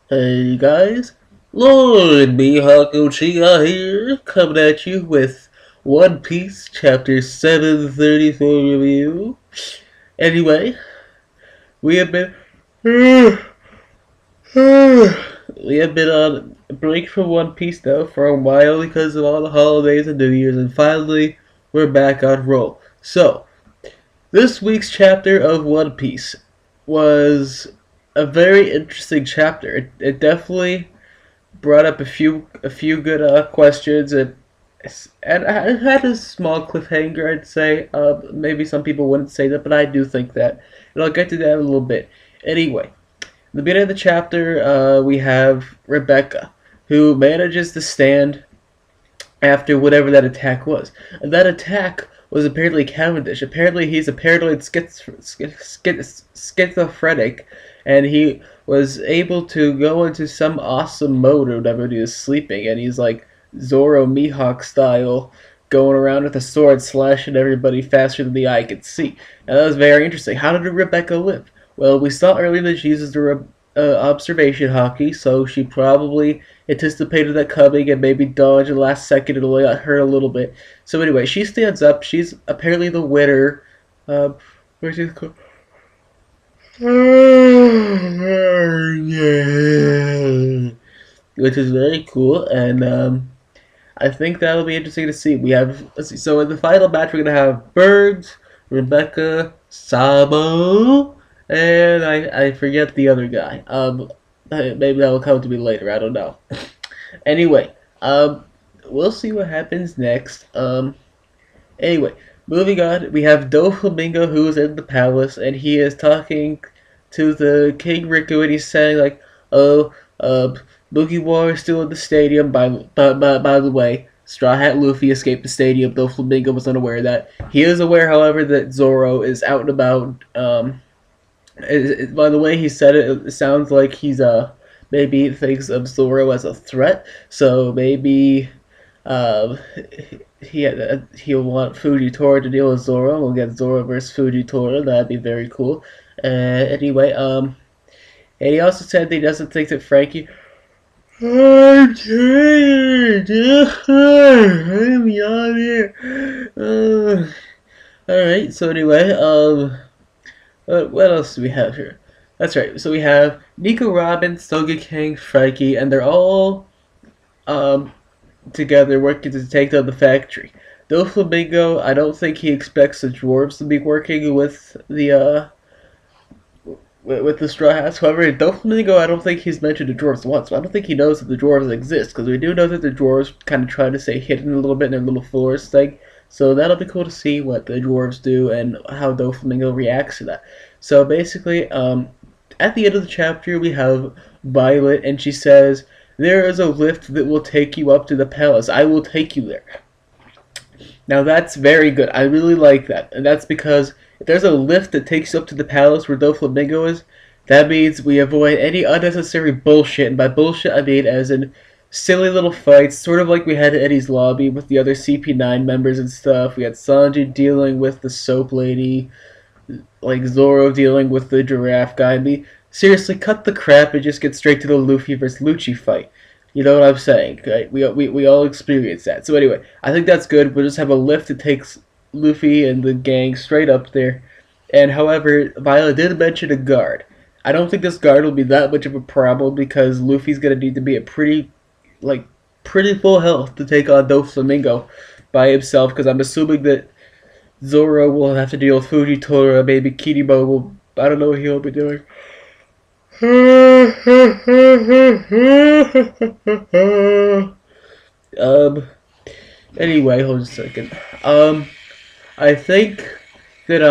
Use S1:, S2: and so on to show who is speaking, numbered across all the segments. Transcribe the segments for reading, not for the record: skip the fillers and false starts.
S1: Hey guys, LordMihawkUchiha here, coming at you with One Piece Chapter 734 review. Anyway, we have been we have been on a break from One Piece now for a while because of all the holidays and New Year's, and finally we're back on roll. So, this week's chapter of One Piece was a very interesting chapter. It definitely brought up a few good questions, and I had a small cliffhanger. I'd say maybe some people wouldn't say that, but I do think that, and I'll get to that in a little bit. Anyway, in the beginning of the chapter, we have Rebecca, who manages to stand after whatever that attack was, and that attack was apparently Cavendish. Apparently, he's a paranoid schizophrenic, and he was able to go into some awesome mode or whatever when he was sleeping, and he's like Zoro Mihawk style, going around with a sword slashing everybody faster than the eye could see. And that was very interesting. How did Rebecca live? Well, we saw earlier that she uses the observation hockey, so she probably anticipated that coming and maybe dodged at the last second and only got hurt a little bit. So anyway, she stands up. She's apparently the winner. Where's she called? Which is very cool, and I think that'll be interesting to see. We have, let's see, so in the final match we're gonna have Bergs, Rebecca, Sabo, and I forget the other guy. Maybe that will come to me later. I don't know. Anyway, we'll see what happens next. Anyway, moving on, we have Doflamingo who's in the palace, and he is talking to the King Riku, and he's saying like, "Oh, Mugiwara is still in the stadium. By the way, Straw Hat Luffy escaped the stadium. Doflamingo was unaware of that. He is aware, however, that Zoro is out and about. By the way he said it, it sounds like he's maybe thinks of Zoro as a threat. So maybe um, he'll want Fujitora to deal with Zoro. We'll get Zoro versus Fujitora. That'd be very cool. Anyway, and he also said that he doesn't think that Frankie. I'm tired. I'm yawning. Alright, so anyway, what else do we have here? That's right, so we have Nico Robin, Soga King, Frankie, and they're all um, together working to take down the factory. Doflamingo, I don't think he expects the dwarves to be working with the Straw Hats. However, Doflamingo, I don't think he's mentioned the dwarves once. So I don't think he knows that the dwarves exist, because we do know that the dwarves kind of try to stay hidden a little bit in their little forest thing. So that'll be cool to see what the dwarves do and how Doflamingo reacts to that. So basically, at the end of the chapter, we have Violet, and she says, "There is a lift that will take you up to the palace. I will take you there." Now that's very good. I really like that. And that's because if there's a lift that takes you up to the palace where Doflamingo is, that means we avoid any unnecessary bullshit. And by bullshit, I mean as in silly little fights, sort of like we had at Eddie's lobby with the other CP9 members and stuff. We had Sanji dealing with the soap lady, like Zoro dealing with the giraffe guy. Seriously, cut the crap and just get straight to the Luffy versus Lucci fight. You know what I'm saying, right? We all experience that. So anyway, I think that's good. We'll just have a lift that takes Luffy and the gang straight up there. And however, Violet did mention a guard. I don't think this guard will be that much of a problem because Luffy's gonna need to be at pretty full health to take on Doflamingo by himself. Because I'm assuming that Zoro will have to deal with Fujitora. Maybe Kirimo will. I don't know what he'll be doing. um. Anyway, hold a second. I think that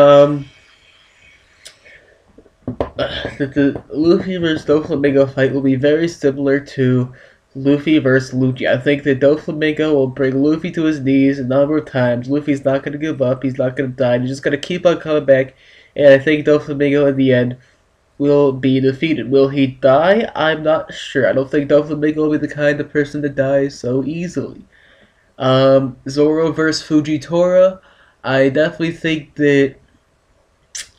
S1: that the Luffy versus Doflamingo fight will be very similar to Luffy versus Lucci. I think that Doflamingo will bring Luffy to his knees a number of times. Luffy's not going to give up. He's not going to die. He's just going to keep on coming back. And I think Doflamingo in the end will be defeated. Will he die? I'm not sure. I don't think Doflamingo will be the kind of person that dies so easily. Zoro versus Fujitora. I definitely think that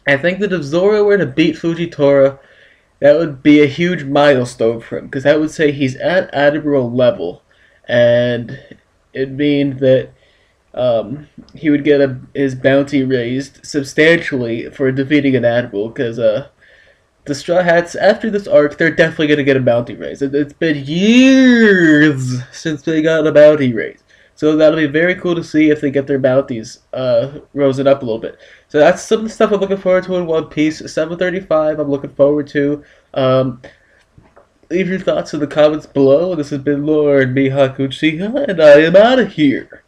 S1: if Zoro were to beat Fujitora, that would be a huge milestone for him, because that would say he's at Admiral level, and it'd mean that he would get his bounty raised substantially for defeating an Admiral, because the Straw Hats, after this arc, they're definitely going to get a bounty raise. It's been years since they got a bounty raise. So that'll be very cool to see if they get their bounties risen up a little bit. So that's some of the stuff I'm looking forward to in One Piece. 735 I'm looking forward to. Leave your thoughts in the comments below. This has been LordMihawkUchiha, and I am out of here.